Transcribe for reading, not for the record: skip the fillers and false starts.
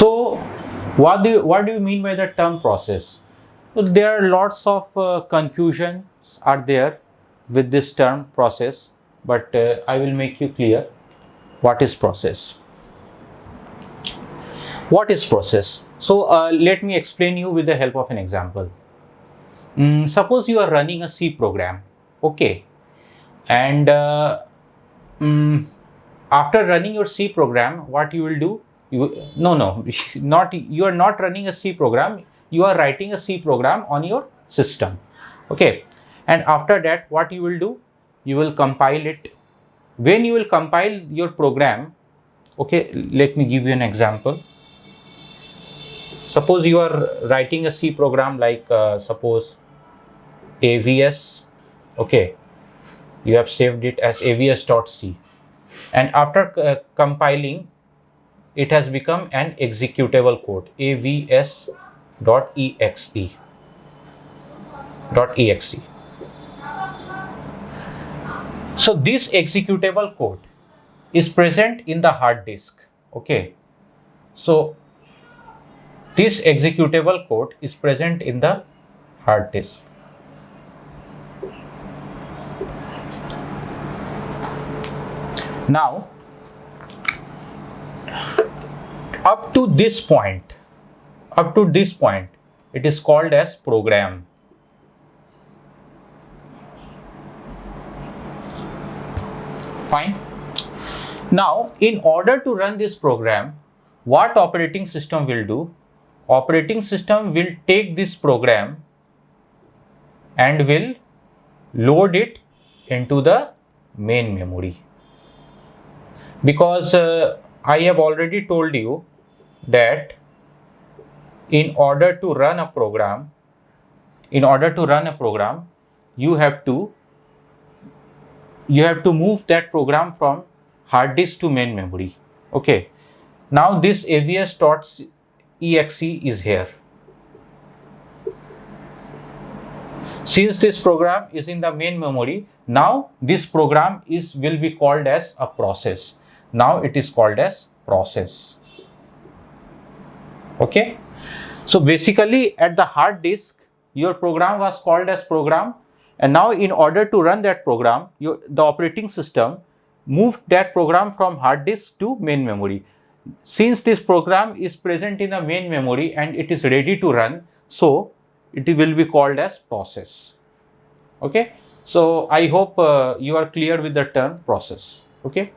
So what do you mean by the term process? So there are lots of confusions are there with this term process, but I will make you clear what is process. What is process? So let me explain you with the help of an example. Suppose you are running a C program, okay, and after running your C program, what you will do? Not you are not running a C program. You are writing a C program on your system, okay, and after that, what you will do? You will compile it. When you will compile your program, okay, let me give you an example. Suppose you are writing a C program like suppose avs, okay, you have saved it as avs.c, and after compiling, it has become an executable code avs.exe. So this executable code is present in the hard disk, okay. So this executable code is present in the hard disk. Now, up to this point, it is called as program. Fine. Now, in order to run this program, what operating system will do? Operating system will take this program and will load it into the main memory. Because I have already told you that in order to run a program, you have to move that program from hard disk to main memory, okay. Now this avs.exe is here. Since this program is in the main memory, now this program will be called as a process. Now it is called as process, okay. So basically at the hard disk, your program was called as program, and now in order to run that program, the operating system moved that program from hard disk to main memory. Since this program is present in the main memory and it is ready to run, so it will be called as process, okay. So I hope you are clear with the term process, okay.